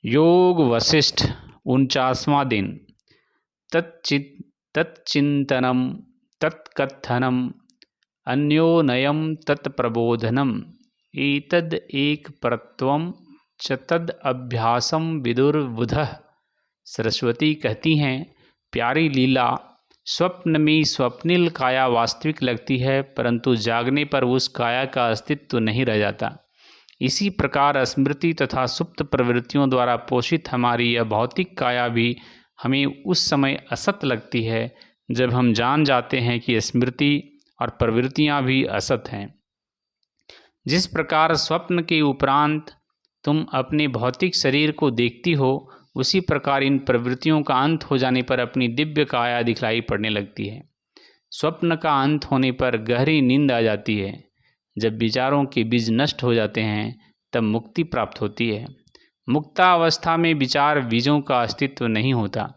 योग वशिष्ठ 49वां दिन। तच्चिंतनम तत्कथनम अन्योनयम तत्प्रबोधनम एतद एक परत्वम च तद अभ्यासम विदुर्बुधः। सरस्वती कहती हैं, प्यारी लीला, स्वप्न में स्वप्निल काया वास्तविक लगती है, परंतु जागने पर उस काया का अस्तित्व नहीं रह जाता। इसी प्रकार स्मृति तथा सुप्त प्रवृत्तियों द्वारा पोषित हमारी यह भौतिक काया भी हमें उस समय असत लगती है जब हम जान जाते हैं कि स्मृति और प्रवृत्तियां भी असत हैं। जिस प्रकार स्वप्न के उपरांत तुम अपने भौतिक शरीर को देखती हो, उसी प्रकार इन प्रवृत्तियों का अंत हो जाने पर अपनी दिव्य काया दिखलाई पड़ने लगती है। स्वप्न का अंत होने पर गहरी नींद आ जाती है। जब विचारों के बीज नष्ट हो जाते हैं तब मुक्ति प्राप्त होती है। मुक्तावस्था में विचार बीजों का अस्तित्व नहीं होता।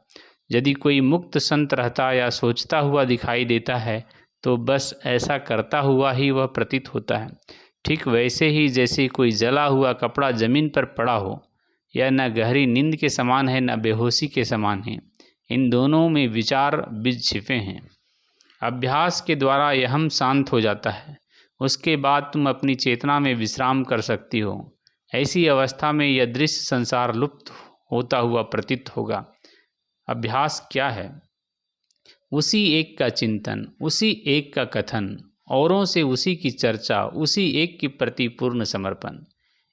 यदि कोई मुक्त संत रहता या सोचता हुआ दिखाई देता है तो बस ऐसा करता हुआ ही वह प्रतीत होता है। ठीक वैसे ही जैसे कोई जला हुआ कपड़ा जमीन पर पड़ा हो, यह न गहरी नींद के समान है न बेहोशी के समान है। इन दोनों में विचार बीज छिपे हैं। अभ्यास के द्वारा यह हम शांत हो जाता है। उसके बाद तुम अपनी चेतना में विश्राम कर सकती हो। ऐसी अवस्था में यह दृश्य संसार लुप्त होता हुआ प्रतीत होगा। अभ्यास क्या है? उसी एक का चिंतन, उसी एक का कथन, औरों से उसी की चर्चा, उसी एक के प्रति पूर्ण समर्पण।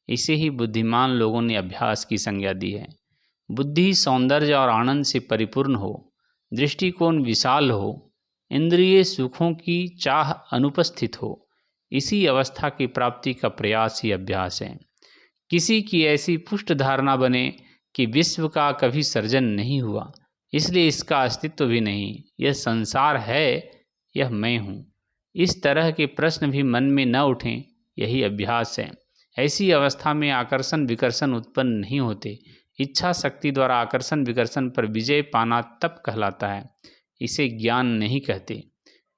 इसे ही बुद्धिमान लोगों ने अभ्यास की संज्ञा दी है। बुद्धि सौंदर्य और आनंद से परिपूर्ण हो, दृष्टिकोण विशाल हो, इंद्रिय सुखों की चाह अनुपस्थित हो, इसी अवस्था की प्राप्ति का प्रयास ही अभ्यास है। किसी की ऐसी पुष्ट धारणा बने कि विश्व का कभी सर्जन नहीं हुआ, इसलिए इसका अस्तित्व भी नहीं, यह संसार है, यह मैं हूँ, इस तरह के प्रश्न भी मन में न उठें, यही अभ्यास है। ऐसी अवस्था में आकर्षण विकर्षण उत्पन्न नहीं होते। इच्छा शक्ति द्वारा आकर्षण विकर्षण पर विजय पाना तप कहलाता है, इसे ज्ञान नहीं कहते।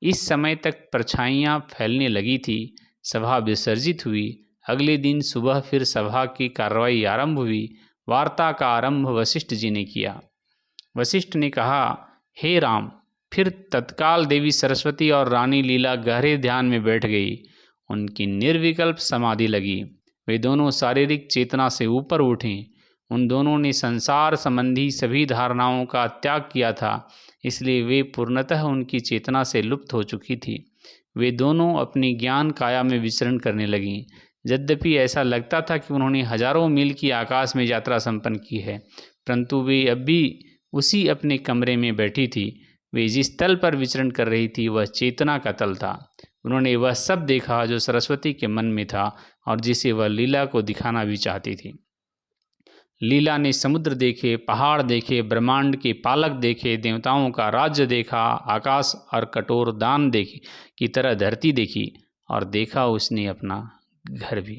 इस समय तक परछाइयाँ फैलने लगी थी। सभा विसर्जित हुई। अगले दिन सुबह फिर सभा की कार्रवाई आरंभ हुई। वार्ता का आरंभ वशिष्ठ जी ने किया। वशिष्ठ ने कहा, हे राम। फिर तत्काल देवी सरस्वती और रानी लीला गहरे ध्यान में बैठ गई। उनकी निर्विकल्प समाधि लगी। वे दोनों शारीरिक चेतना से ऊपर उठे। उन दोनों ने संसार संबंधी सभी धारणाओं का त्याग किया था, इसलिए वे पूर्णतः उनकी चेतना से लुप्त हो चुकी थी। वे दोनों अपनी ज्ञान काया में विचरण करने लगीं। यद्यपि ऐसा लगता था कि उन्होंने हजारों मील की आकाश में यात्रा संपन्न की है, परंतु वे अब भी उसी अपने कमरे में बैठी थी। वे जिस तल पर विचरण कर रही थी वह चेतना का तल था। उन्होंने वह सब देखा जो सरस्वती के मन में था और जिसे वह लीला को दिखाना भी चाहती थी। लीला ने समुद्र देखे, पहाड़ देखे, ब्रह्मांड के पालक देखे, देवताओं का राज्य देखा, आकाश और कठोर दान देखी की तरह धरती देखी, और देखा उसने अपना घर भी।